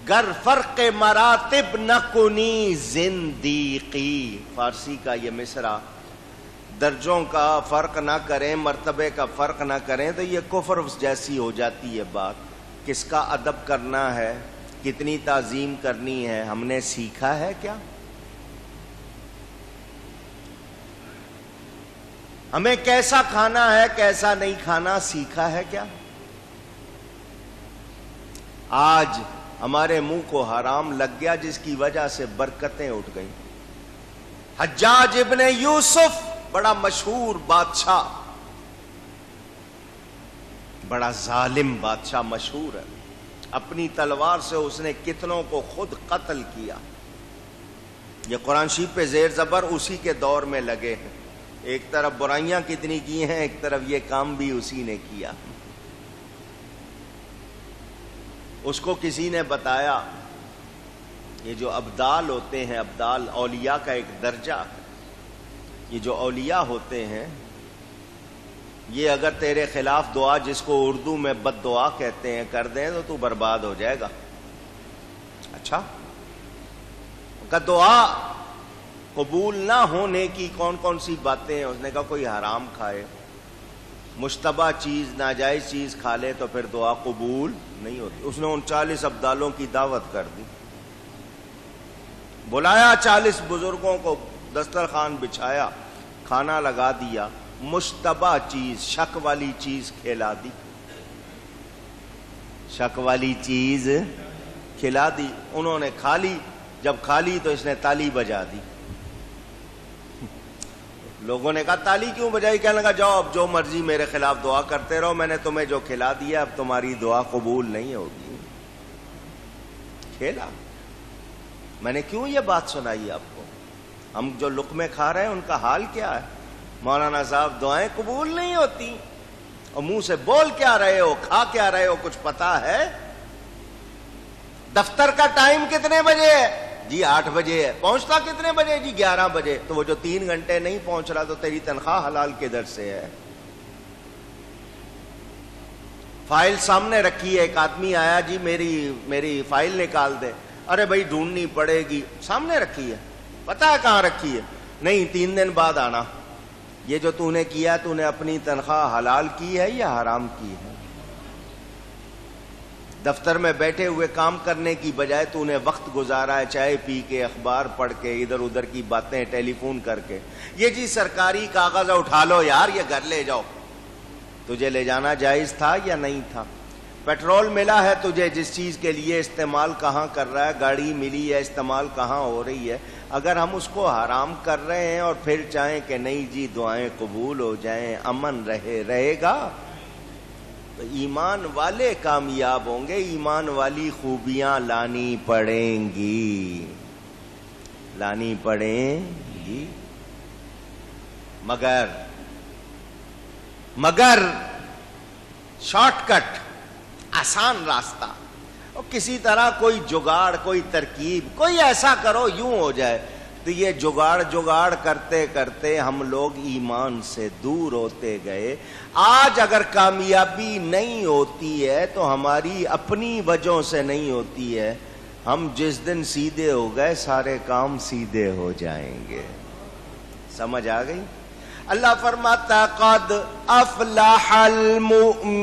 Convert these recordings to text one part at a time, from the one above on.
گر فرق مراتب نہ کنی زندیقی. فارسی کا یہ مصرع درجوں کا فرق نہ کریں، مرتبے کا فرق نہ کریں تو یہ کفر جیسی ہو جاتی ہے بات. کس کا ادب کرنا ہے، کتنی تعظیم کرنی ہے، ہم نے سیکھا ہے کیا؟ ہمیں کیسا کھانا ہے کیسا نہیں کھانا سیکھا ہے کیا؟ آج ہمارے منہ کو حرام لگ گیا جس کی وجہ سے برکتیں اٹھ گئیں. حجاج ابن یوسف بڑا مشہور بادشاہ، بڑا ظالم بادشاہ مشہور ہے. اپنی تلوار سے اس نے کتنوں کو خود قتل کیا. یہ قرآن شریف پہ زیر زبر اسی کے دور میں لگے ہیں. ایک طرف برائیاں کتنی کی ہیں، ایک طرف یہ کام بھی اسی نے کیا. اس کو کسی نے بتایا یہ جو ابدال ہوتے ہیں، ابدال اولیاء کا ایک درجہ ہے. یہ جو اولیاء ہوتے ہیں یہ اگر تیرے خلاف دعا، جس کو اردو میں بد دعا کہتے ہیں، کر دیں تو تو برباد ہو جائے گا. اچھا، کا دعا قبول نہ ہونے کی کون کون سی باتیں ہیں؟ اس نے کہا کوئی حرام کھائے، مشتبہ چیز، ناجائز چیز کھا لے تو پھر دعا قبول نہیں ہوتی. اس نے 39 ابدالوں کی دعوت کر دی، بلایا 40 بزرگوں کو، دسترخوان بچھایا، کھانا لگا دیا، مشتبہ چیز، شک والی چیز کھلا دی، شک والی چیز کھلا دی. انہوں نے کھا لی. جب کھا لی تو اس نے تالی بجا دی. لوگوں نے کہا تالی کیوں بجائی؟ کہنے لگا جاؤ اب جو مرضی میرے خلاف دعا کرتے رہو، میں نے تمہیں جو کھلا دیا اب تمہاری دعا قبول نہیں ہوگی. کھیلا. میں نے کیوں یہ بات سنائی آپ کو؟ ہم جو لقمے کھا رہے ہیں ان کا حال کیا ہے؟ مولانا صاحب دعائیں قبول نہیں ہوتی، اور منہ سے بول کیا رہے ہو، کھا کیا رہے ہو، کچھ پتا ہے؟ دفتر کا ٹائم کتنے بجے ہے؟ جی 8 بجے ہے. پہنچتا کتنے بجے؟ جی 11 بجے. تو وہ جو 3 گھنٹے نہیں پہنچ رہا تو تیری تنخواہ حلال کدھر سے ہے؟ فائل سامنے رکھی ہے، ایک آدمی آیا، جی میری فائل نکال دے. ارے بھائی ڈھونڈنی پڑے گی. سامنے رکھی ہے، پتا ہے کہاں رکھی ہے؟ نہیں 3 دن بعد آنا. یہ جو تو نے کیا، تو نے اپنی تنخواہ حلال کی ہے یا حرام کی ہے؟ دفتر میں بیٹھے ہوئے کام کرنے کی بجائے تو نے وقت گزارا ہے چائے پی کے، اخبار پڑھ کے، ادھر ادھر کی باتیں، ٹیلی فون کر کے. یہ جی سرکاری کاغذ اٹھا لو یار، یہ گھر لے جاؤ. تجھے لے جانا جائز تھا یا نہیں تھا؟ پیٹرول ملا ہے تجھے، جس چیز کے لیے استعمال کہاں کر رہا ہے، گاڑی ملی ہے، استعمال کہاں ہو رہی ہے. اگر ہم اس کو حرام کر رہے ہیں اور پھر چاہیں کہ نہیں جی دعائیں قبول ہو جائیں، امن رہے گا، تو ایمان والے کامیاب ہوں گے. ایمان والی خوبیاں لانی پڑیں گی، لانی پڑیں گی. مگر شارٹ کٹ، آسان راستہ، اور کسی طرح کوئی جگاڑ، کوئی ترکیب، کوئی ایسا کرو یوں ہو جائے. تو یہ جگاڑ کرتے کرتے ہم لوگ ایمان سے دور ہوتے گئے. آج اگر کامیابی نہیں ہوتی ہے تو ہماری اپنی وجہوں سے نہیں ہوتی ہے. ہم جس دن سیدھے ہو گئے سارے کام سیدھے ہو جائیں گے. سمجھ آ گئی؟ اللہ فرماتا قد افلح المؤمنون،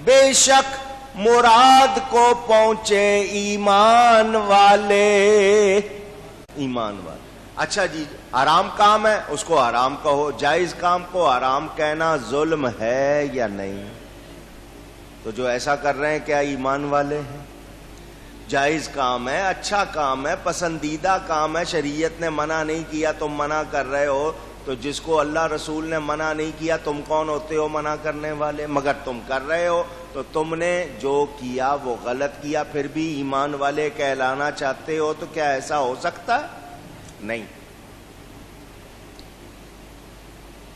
بے شک مراد کو پہنچے ایمان والے. ایمان والے. اچھا جی حرام کام ہے اس کو حرام کہو، جائز کام کو حرام کہنا ظلم ہے یا نہیں؟ تو جو ایسا کر رہے ہیں کیا ایمان والے ہیں؟ جائز کام ہے، اچھا کام ہے، پسندیدہ کام ہے، شریعت نے منع نہیں کیا، تم منع کر رہے ہو. تو جس کو اللہ رسول نے منع نہیں کیا تم کون ہوتے ہو منع کرنے والے؟ مگر تم کر رہے ہو. تو تم نے جو کیا وہ غلط کیا، پھر بھی ایمان والے کہلانا چاہتے ہو، تو کیا ایسا ہو سکتا ہے؟ نہیں.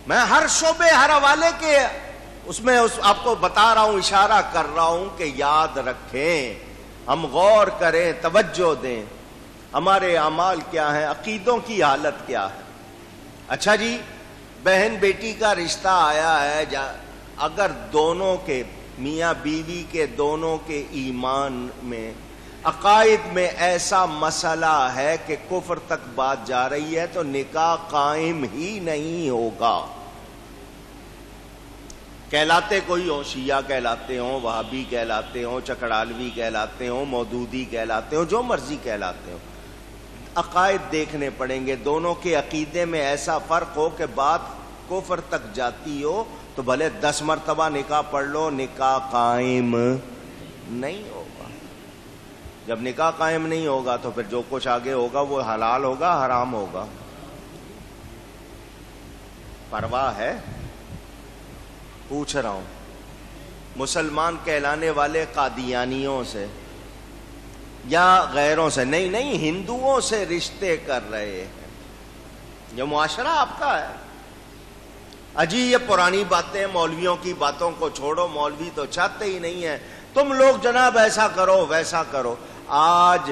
میں ہر شعبے، ہر حوالے کے اس میں آپ کو بتا رہا ہوں، اشارہ کر رہا ہوں کہ یاد رکھیں، ہم غور کریں، توجہ دیں، ہمارے اعمال کیا ہیں، عقیدوں کی حالت کیا ہے. اچھا جی بہن بیٹی کا رشتہ آیا ہے، اگر دونوں کے میاں بیوی کے دونوں کے ایمان میں، عقائد میں ایسا مسئلہ ہے کہ کفر تک بات جا رہی ہے تو نکاح قائم ہی نہیں ہوگا. کہلاتے کوئی ہو، شیعہ کہلاتے ہوں، وہابی کہلاتے ہوں، چکڑالوی کہلاتے ہوں، مودودی کہلاتے ہوں، جو مرضی کہلاتے ہوں، عقائد دیکھنے پڑیں گے. دونوں کے عقیدے میں ایسا فرق ہو کہ بات کفر تک جاتی ہو تو بھلے 10 مرتبہ نکاح پڑھ لو، نکاح قائم نہیں ہوگا. جب نکاح قائم نہیں ہوگا تو پھر جو کچھ آگے ہوگا وہ حلال ہوگا حرام ہوگا. پرواہ ہے؟ پوچھ رہا ہوں. مسلمان کہلانے والے قادیانیوں سے یا غیروں سے نہیں ہندوؤں سے رشتے کر رہے ہیں. یہ معاشرہ آپ کا ہے. اجی یہ پرانی باتیں، مولویوں کی باتوں کو چھوڑو، مولوی تو چاہتے ہی نہیں ہیں. تم لوگ جناب ایسا کرو ویسا کرو. آج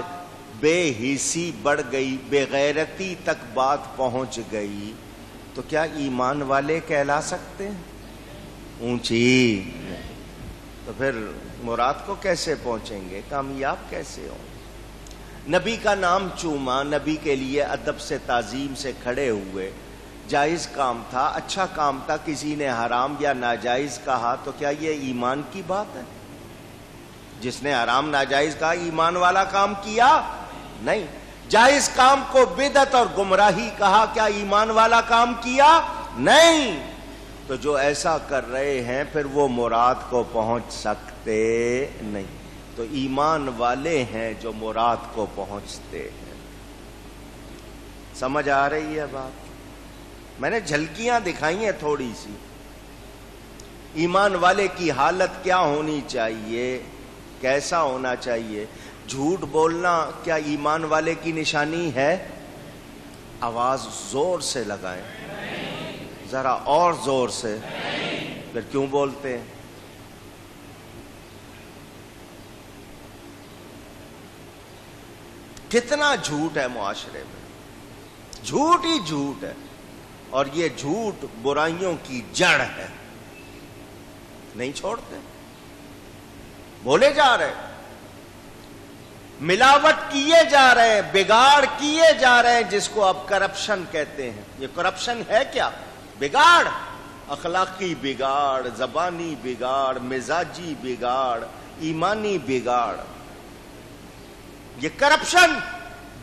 بے حسی بڑھ گئی، بے غیرتی تک بات پہنچ گئی تو کیا ایمان والے کہلا سکتے ہیں؟ اونچی. تو پھر مراد کو کیسے پہنچیں گے؟ کامیاب کیسے ہوں؟ نبی کا نام چوما، نبی کے لیے ادب سے تعظیم سے کھڑے ہوئے، جائز کام تھا، اچھا کام تھا. کسی نے حرام یا ناجائز کہا تو کیا یہ ایمان کی بات ہے؟ جس نے حرام ناجائز کہا ایمان والا کام کیا؟ نہیں. جائز کام کو بدعت اور گمراہی کہا، کیا ایمان والا کام کیا؟ نہیں. تو جو ایسا کر رہے ہیں پھر وہ مراد کو پہنچ سکتے نہیں. تو ایمان والے ہیں جو مراد کو پہنچتے ہیں. سمجھ آ رہی ہے بات؟ میں نے جھلکیاں دکھائی ہیں تھوڑی سی. ایمان والے کی حالت کیا ہونی چاہیے، کیسا ہونا چاہیے. جھوٹ بولنا کیا ایمان والے کی نشانی ہے؟ آواز زور سے لگائیں، ذرا اور زور سے. پھر کیوں بولتے ہیں؟ کتنا جھوٹ ہے معاشرے میں، جھوٹ ہی جھوٹ ہے. اور یہ جھوٹ برائیوں کی جڑ ہے. نہیں چھوڑتے، بولے جا رہے، ملاوٹ کیے جا رہے ہیں، بگاڑ کیے جا رہے ہیں، جس کو اب کرپشن کہتے ہیں. یہ کرپشن ہے کیا؟ بگاڑ. اخلاقی بگاڑ، زبانی بگاڑ، مزاجی بگاڑ، ایمانی بگاڑ. یہ کرپشن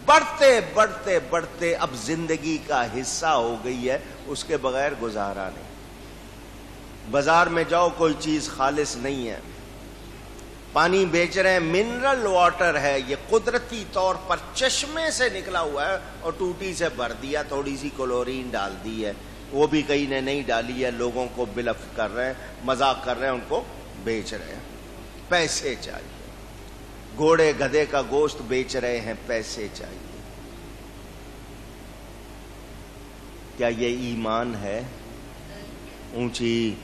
بڑھتے بڑھتے بڑھتے اب زندگی کا حصہ ہو گئی ہے. اس کے بغیر گزارا نہیں. بازار میں جاؤ کوئی چیز خالص نہیں ہے. پانی بیچ رہے ہیں، منرل واٹر ہے، یہ قدرتی طور پر چشمے سے نکلا ہوا ہے اور ٹوٹی سے بھر دیا، تھوڑی سی کلورین ڈال دی ہے، وہ بھی کئی نے نہیں ڈالی ہے. لوگوں کو بلف کر رہے ہیں، مذاق کر رہے ہیں، ان کو بیچ رہے ہیں. پیسے چاہیے. گھوڑے گدھے کا گوشت بیچ رہے ہیں، پیسے چاہیے. کیا یہ ایمان ہے؟ اونچی.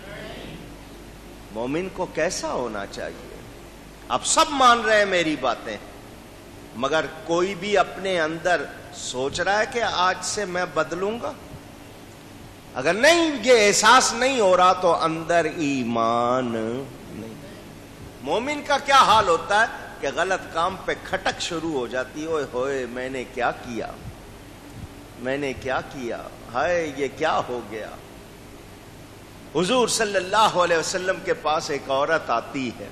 مومن کو کیسا ہونا چاہیے؟ اب سب مان رہے ہیں میری باتیں، مگر کوئی بھی اپنے اندر سوچ رہا ہے کہ آج سے میں بدلوں گا؟ اگر نہیں، یہ احساس نہیں ہو رہا تو اندر ایمان نہیں. مومن کا کیا حال ہوتا ہے کہ غلط کام پہ کھٹک شروع ہو جاتی ہے. اوئے ہوئے میں نے کیا کیا، میں نے کیا کیا، ہائے یہ کیا ہو گیا. حضور صلی اللہ علیہ وسلم کے پاس ایک عورت آتی ہے،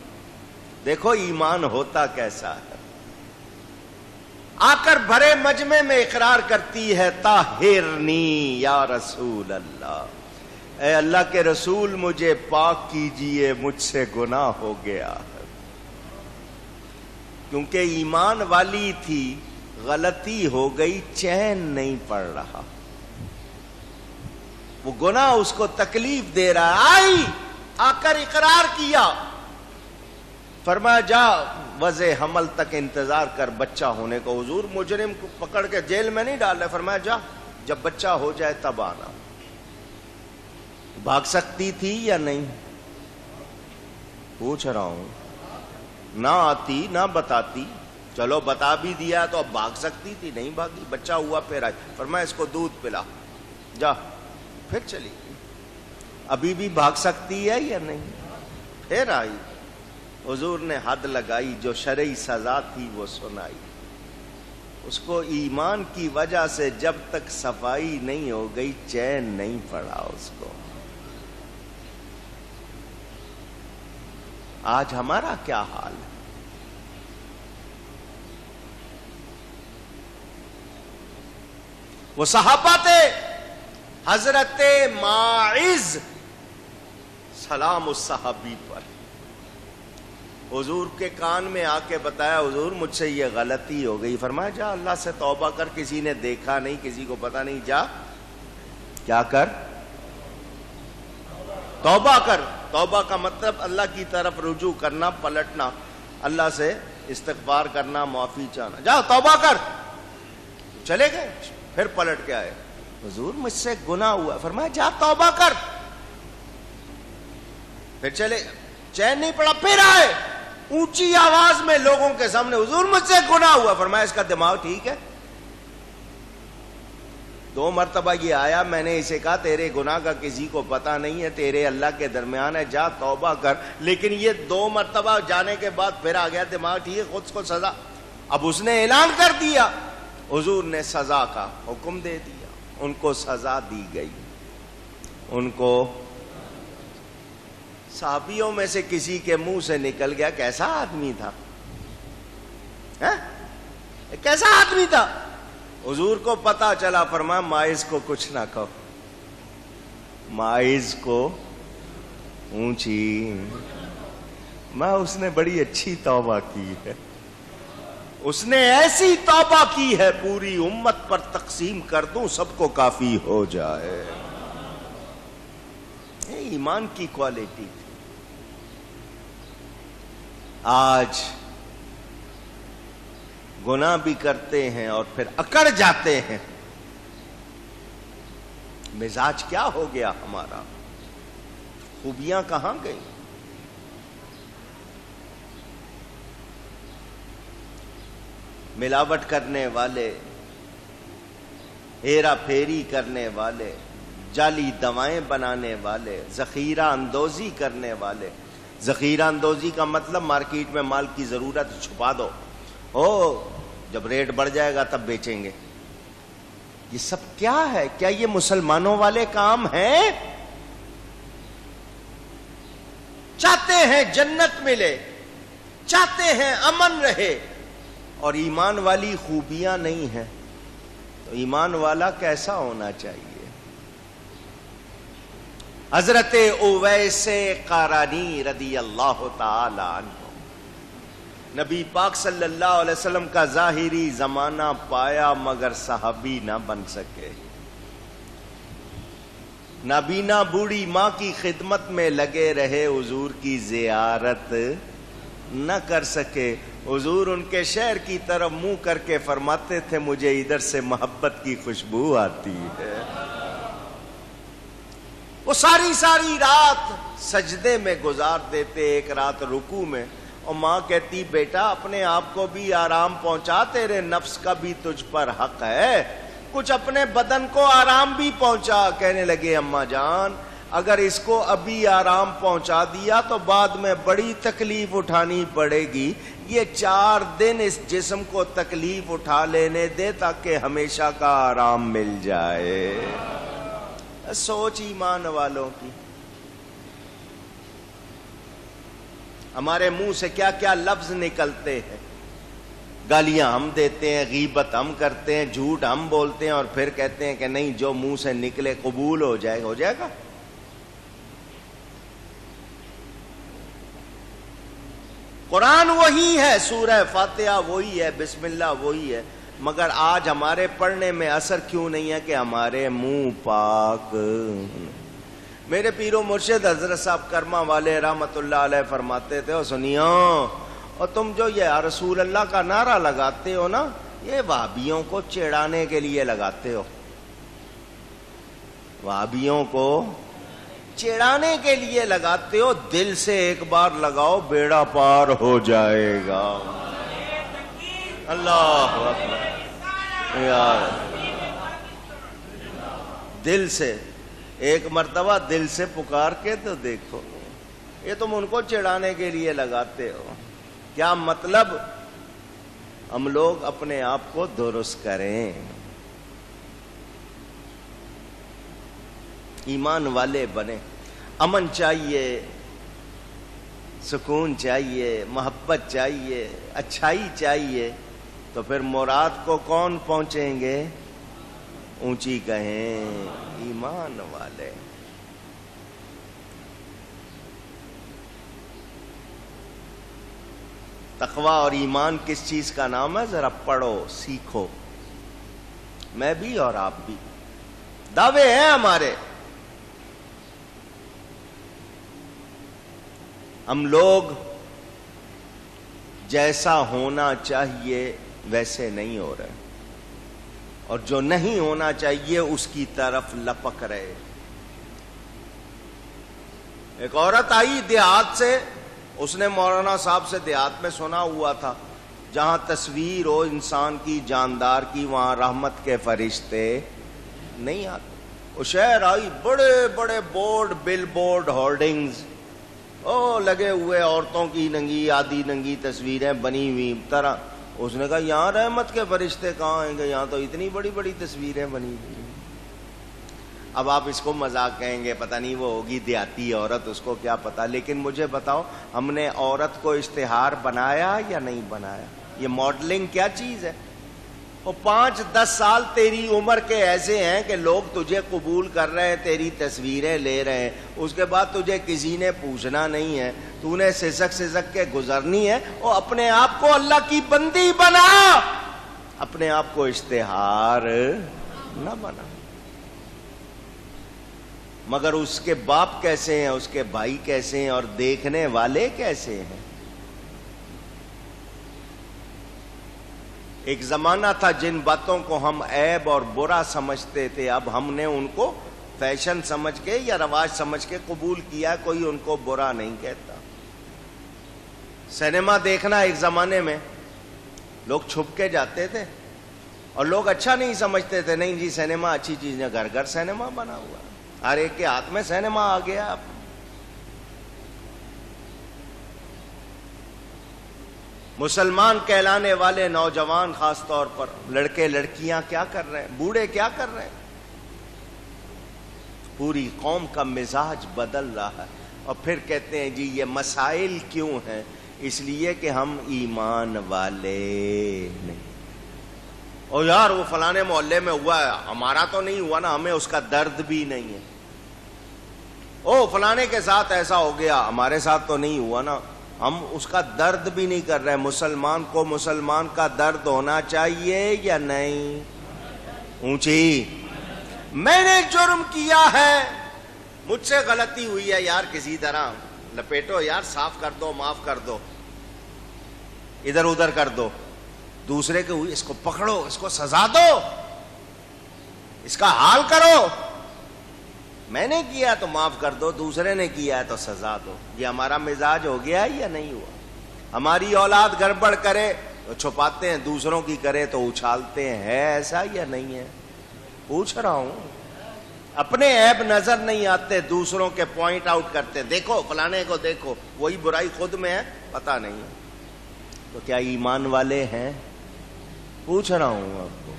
دیکھو ایمان ہوتا کیسا ہے. آ کر بھرے مجمع میں اقرار کرتی ہے، طاہرنی یا رسول اللہ، اے اللہ کے رسول مجھے پاک کیجئے، مجھ سے گناہ ہو گیا. کیونکہ ایمان والی تھی، غلطی ہو گئی، چین نہیں پڑ رہا، وہ گناہ اس کو تکلیف دے رہا ہے. آئی آ کر اقرار کیا، فرمایا جا وضع حمل تک انتظار کر بچہ ہونے کو. حضور مجرم کو پکڑ کے جیل میں نہیں ڈال رہے، فرمایا جا جب بچہ ہو جائے تب آنا. بھاگ سکتی تھی یا نہیں؟ پوچھ رہا ہوں. نہ آتی نہ بتاتی، چلو بتا بھی دیا تو اب بھاگ سکتی تھی، نہیں بھاگی. بچہ ہوا پھر آئی، فرمایا اس کو دودھ پلا، جا. پھر چلی گئی. ابھی بھی بھاگ سکتی ہے یا نہیں؟ پھر آئی. حضور نے حد لگائی، جو شرعی سزا تھی وہ سنائی. اس کو ایمان کی وجہ سے جب تک صفائی نہیں ہو گئی چین نہیں پڑا اس کو. آج ہمارا کیا حال ہے؟ وہ صحابہ تھے، حضرت ماعز سلام اس صحابی پر، حضور کے کان میں آ کے بتایا حضور مجھ سے یہ غلطی ہو گئی. فرمایا جا اللہ سے توبہ کر، کسی نے دیکھا نہیں، کسی کو پتا نہیں، جا کیا کر، توبہ کر. توبہ کا مطلب اللہ کی طرف رجوع کرنا، پلٹنا، اللہ سے استغفار کرنا، معافی چاہنا. جا توبہ کر. چلے گئے، پھر پلٹ کے آئے، حضور مجھ سے گناہ ہوا. فرمایا جا توبہ کر. پھر چلے، چین نہیں پڑا، پھر آئے اونچی آواز میں لوگوں کے سامنے، حضور مجھ سے گناہ ہوا. فرمایا اس کا دماغ ٹھیک ہے؟ 2 مرتبہ یہ آیا، میں نے اسے کہا تیرے گناہ کا کسی کو پتا نہیں ہے، تیرے اللہ کے درمیان ہے، جا توبہ کر. لیکن یہ 2 مرتبہ جانے کے بعد پھر آ گیا، دماغ ٹھیک ہے، خود کو سزا. اب اس نے اعلان کر دیا، حضور نے سزا کا حکم دے دیا، ان کو سزا دی گئی. ان کو صحابیوں میں سے کسی کے منہ سے نکل گیا کیسا آدمی تھا، کیسا آدمی تھا. حضور کو پتا چلا، فرمایا ماعز کو کچھ نہ کہو، ماعز کو اونچی، اس نے بڑی اچھی توبہ کی ہے، اس نے ایسی توبہ کی ہے پوری امت پر تقسیم کر دوں سب کو کافی ہو جائے. یہ ایمان کی کوالٹی تھی. آج گناہ بھی کرتے ہیں اور پھر اکڑ جاتے ہیں. مزاج کیا ہو گیا ہمارا؟ خوبیاں کہاں گئی؟ ملاوٹ کرنے والے، ہیرا پھیری کرنے والے، جعلی دوائیں بنانے والے، ذخیرہ اندوزی کرنے والے. ذخیرہ اندوزی کا مطلب مارکیٹ میں مال کی ضرورت چھپا دو، جب ریٹ بڑھ جائے گا تب بیچیں گے. یہ سب کیا ہے؟ کیا یہ مسلمانوں والے کام ہیں؟ چاہتے ہیں جنت ملے، چاہتے ہیں امن رہے، اور ایمان والی خوبیاں نہیں ہیں، تو ایمان والا کیسا ہونا چاہیے؟ حضرت اویس قارانی رضی اللہ تعالی عنہ، نبی پاک صلی اللہ علیہ وسلم کا ظاہری زمانہ پایا مگر صحابی نہ بن سکے. نابینا بوڑھی ماں کی خدمت میں لگے رہے، حضور کی زیارت نہ کر سکے. حضور ان کے شہر کی طرف منہ کر کے فرماتے تھے مجھے ادھر سے محبت کی خوشبو آتی ہے. وہ ساری رات سجدے میں گزار دیتے، ایک رات رکوع میں، اور ماں کہتی بیٹا اپنے آپ کو بھی آرام پہنچا، تیرے نفس کا بھی تجھ پر حق ہے، کچھ اپنے بدن کو آرام بھی پہنچا. کہنے لگے اماں جان اگر اس کو ابھی آرام پہنچا دیا تو بعد میں بڑی تکلیف اٹھانی پڑے گی، یہ 4 دن اس جسم کو تکلیف اٹھا لینے دے تاکہ ہمیشہ کا آرام مل جائے. سوچ ایمان والوں کی. ہمارے منہ سے کیا کیا لفظ نکلتے ہیں، گالیاں ہم دیتے ہیں، غیبت ہم کرتے ہیں، جھوٹ ہم بولتے ہیں، اور پھر کہتے ہیں کہ نہیں جو منہ سے نکلے قبول ہو جائے گا. قرآن وہی ہے، سورہ فاتحہ وہی ہے، بسم اللہ وہی ہے، مگر آج ہمارے پڑھنے میں اثر کیوں نہیں ہے کہ ہمارے منہ پاک. میرے پیر و مرشد حضرت صاحب کرما والے رحمت اللہ علیہ فرماتے تھے، اور سنیو، اور تم جو یہ رسول اللہ کا نعرہ لگاتے ہو نا، یہ وہابیوں کو چڑھانے کے لیے لگاتے ہو، وہابیوں کو چڑھانے کے لیے لگاتے ہو. دل سے ایک بار لگاؤ، بیڑا پار ہو جائے گا. اللہ اکبر یار، دل سے ایک مرتبہ دل سے پکار کے تو دیکھو. یہ تم ان کو چڑھانے کے لیے لگاتے ہو. کیا مطلب؟ ہم لوگ اپنے آپ کو درست کریں، ایمان والے بنیں. امن چاہیے، سکون چاہیے، محبت چاہیے، اچھائی چاہیے، تو پھر مراد کو کون پہنچیں گے؟ اونچی کہیں ایمان والے. تقوی اور ایمان کس چیز کا نام ہے؟ ذرا پڑھو، سیکھو. میں بھی اور آپ بھی، دعوے ہیں ہمارے. ہم لوگ جیسا ہونا چاہیے ویسے نہیں ہو رہے، اور جو نہیں ہونا چاہیے اس کی طرف لپک رہے. ایک عورت آئی دیہات سے، اس نے مولانا صاحب سے دیہات میں سنا ہوا تھا جہاں تصویر ہو انسان کی جاندار کی وہاں رحمت کے فرشتے نہیں آتے. وہ شہر آئی، بڑے بڑے بورڈ، بل بورڈ، ہورڈنگز لگے ہوئے، عورتوں کی ننگی آدھی ننگی تصویریں بنی ہوئی طرح. اس نے کہا یہاں رحمت کے فرشتے کہاں آئیں گے، یہاں تو اتنی بڑی بڑی تصویریں بنی ہوئی. اب آپ اس کو مذاق کہیں گے، پتہ نہیں وہ ہوگی دیہاتی عورت، اس کو کیا پتا. لیکن مجھے بتاؤ، ہم نے عورت کو اشتہار بنایا یا نہیں بنایا؟ یہ ماڈلنگ کیا چیز ہے؟ وہ 5-10 سال تیری عمر کے ایسے ہیں کہ لوگ تجھے قبول کر رہے ہیں، تیری تصویریں لے رہے ہیں، اس کے بعد تجھے کسی نے پوچھنا نہیں ہے، تو نے سسک سسک کے گزرنی ہے. اور اپنے آپ کو اللہ کی بندی بنا، اپنے آپ کو اشتہار نہ بنا. مگر اس کے باپ کیسے ہیں، اس کے بھائی کیسے ہیں، اور دیکھنے والے کیسے ہیں؟ ایک زمانہ تھا جن باتوں کو ہم عیب اور برا سمجھتے تھے، اب ہم نے ان کو فیشن سمجھ کے یا رواج سمجھ کے قبول کیا. کوئی ان کو برا نہیں کہتا. سینما دیکھنا ایک زمانے میں لوگ چھپ کے جاتے تھے اور لوگ اچھا نہیں سمجھتے تھے. نہیں جی سینما اچھی چیز ہے، گھر گھر سینما بنا ہوا، ہر ایک کے ہاتھ میں سینما آ گیا. مسلمان کہلانے والے نوجوان، خاص طور پر لڑکے لڑکیاں کیا کر رہے ہیں، بوڑھے کیا کر رہے ہیں؟ پوری قوم کا مزاج بدل رہا ہے. اور پھر کہتے ہیں جی یہ مسائل کیوں ہیں؟ اس لیے کہ ہم ایمان والے نہیں. اور یار وہ فلانے محلے میں ہوا ہے، ہمارا تو نہیں ہوا نا، ہمیں اس کا درد بھی نہیں ہے. او فلانے کے ساتھ ایسا ہو گیا، ہمارے ساتھ تو نہیں ہوا نا، ہم اس کا درد بھی نہیں کر رہے. مسلمان کو مسلمان کا درد ہونا چاہیے یا نہیں؟ اونچی. میں نے جرم کیا ہے، مجھ سے غلطی ہوئی ہے، یار کسی طرح لپیٹو، یار صاف کر دو، معاف کر دو، ادھر ادھر کر دو. دوسرے کے ہوئی، اس کو پکڑو، اس کو سزا دو، اس کا حال کرو. میں نے کیا تو معاف کر دو، دوسرے نے کیا ہے تو سزا دو. یہ ہمارا مزاج ہو گیا یا نہیں ہوا؟ ہماری اولاد گڑبڑ کرے تو چھپاتے ہیں، دوسروں کی کرے تو اچھالتے ہیں. ہے ایسا یا نہیں ہے؟ پوچھ رہا ہوں. اپنے عیب نظر نہیں آتے، دوسروں کے پوائنٹ آؤٹ کرتے، دیکھو فلانے کو دیکھو، وہی برائی خود میں ہے، پتہ نہیں ہے. تو کیا ایمان والے ہیں؟ پوچھ رہا ہوں آپ کو.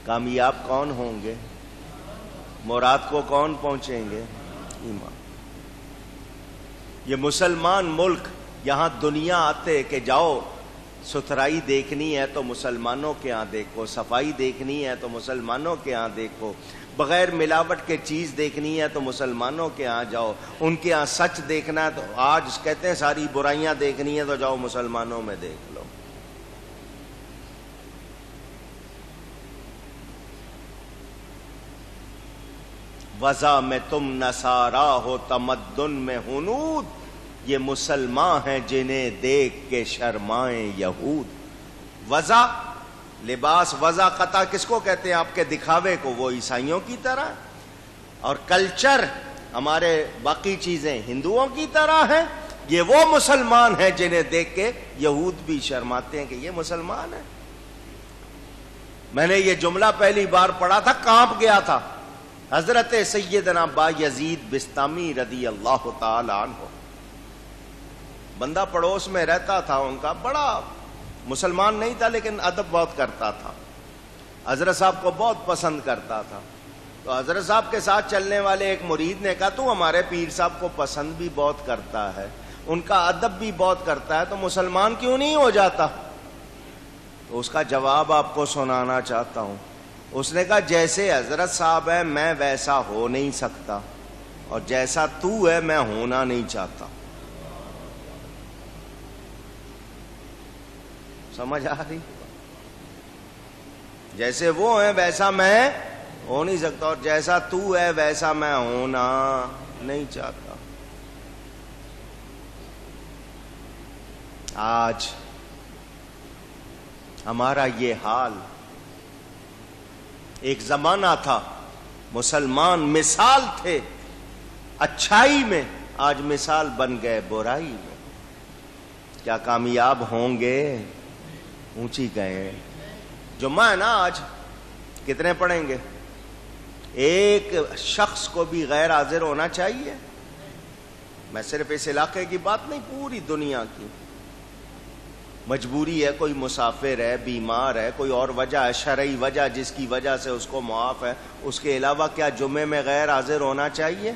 کامیاب کون ہوں گے؟ مراد کو کون پہنچیں گے؟ ایمان. یہ مسلمان ملک، یہاں دنیا آتے کہ جاؤ ستھرائی دیکھنی ہے تو مسلمانوں کے ہاں دیکھو، صفائی دیکھنی ہے تو مسلمانوں کے ہاں دیکھو، بغیر ملاوٹ کے چیز دیکھنی ہے تو مسلمانوں کے ہاں جاؤ، ان کے ہاں سچ دیکھنا ہے تو آج کہتے ہیں ساری برائیاں دیکھنی ہے تو جاؤ مسلمانوں میں دیکھ لو. وضع میں تم نصارا ہو تمدن میں ہنود، یہ مسلمان ہیں جنہیں دیکھ کے شرمائیں یہود. وضع لباس، وضع قطع کس کو کہتے ہیں؟ آپ کے دکھاوے کو، وہ عیسائیوں کی طرح. اور کلچر، ہمارے باقی چیزیں ہندوؤں کی طرح ہیں. یہ وہ مسلمان ہیں جنہیں دیکھ کے یہود بھی شرماتے ہیں کہ یہ مسلمان ہیں. میں نے یہ جملہ پہلی بار پڑھا تھا، کانپ گیا تھا. حضرت سیدنا بایزید بستامی رضی اللہ تعالی عنہ، بندہ پڑوس میں رہتا تھا ان کا، بڑا مسلمان نہیں تھا لیکن ادب بہت کرتا تھا، حضرت صاحب کو بہت پسند کرتا تھا. تو حضرت صاحب کے ساتھ چلنے والے ایک مرید نے کہا تو ہمارے پیر صاحب کو پسند بھی بہت کرتا ہے، ان کا ادب بھی بہت کرتا ہے، تو مسلمان کیوں نہیں ہو جاتا؟ تو اس کا جواب آپ کو سنانا چاہتا ہوں. اس نے کہا جیسے حضرت صاحب ہے میں ویسا ہو نہیں سکتا، اور جیسا تو ہے میں ہونا نہیں چاہتا. سمجھ آ رہی؟ جیسے وہ ہیں ویسا میں ہو نہیں سکتا، اور جیسا تو ہے ویسا میں ہونا نہیں چاہتا. آج ہمارا یہ حال، ایک زمانہ تھا مسلمان مثال تھے اچھائی میں، آج مثال بن گئے برائی میں. کیا کامیاب ہوں گے؟ اونچی گئے. جمعہ ہے نا آج، کتنے پڑھیں گے؟ ایک شخص کو بھی غیر حاضر ہونا چاہیے. میں صرف اس علاقے کی بات نہیں، پوری دنیا کی. مجبوری ہے، کوئی مسافر ہے، بیمار ہے، کوئی اور وجہ ہے، شرعی وجہ جس کی وجہ سے اس کو معاف ہے، اس کے علاوہ کیا جمعے میں غیر حاضر ہونا چاہیے؟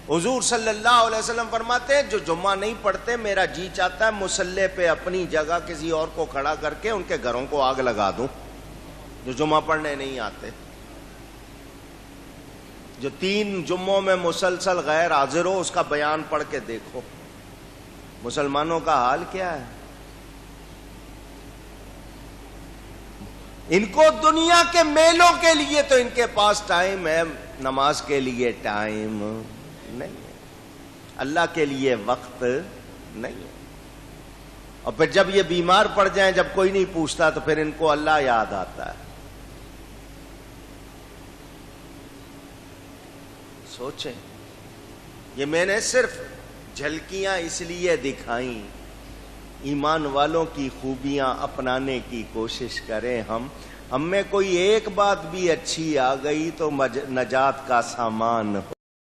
حضور صلی اللہ علیہ وسلم فرماتے ہیں جو جمعہ نہیں پڑھتے میرا جی چاہتا ہے مصلی پہ اپنی جگہ کسی اور کو کھڑا کر کے ان کے گھروں کو آگ لگا دوں، جو جمعہ پڑھنے نہیں آتے. جو 3 جمعوں میں مسلسل غیر حاضر ہو اس کا بیان پڑھ کے دیکھو مسلمانوں کا حال کیا ہے. ان کو دنیا کے میلوں کے لیے تو ان کے پاس ٹائم ہے، نماز کے لیے ٹائم نہیں ہے، اللہ کے لیے وقت نہیں ہے. اور پھر جب یہ بیمار پڑ جائیں، جب کوئی نہیں پوچھتا تو پھر ان کو اللہ یاد آتا ہے. سوچیں، یہ میں نے صرف جھلکیاں اس لیے دکھائیں. ایمان والوں کی خوبیاں اپنانے کی کوشش کریں. ہم میں کوئی ایک بات بھی اچھی آ گئی تو نجات کا سامان ہو.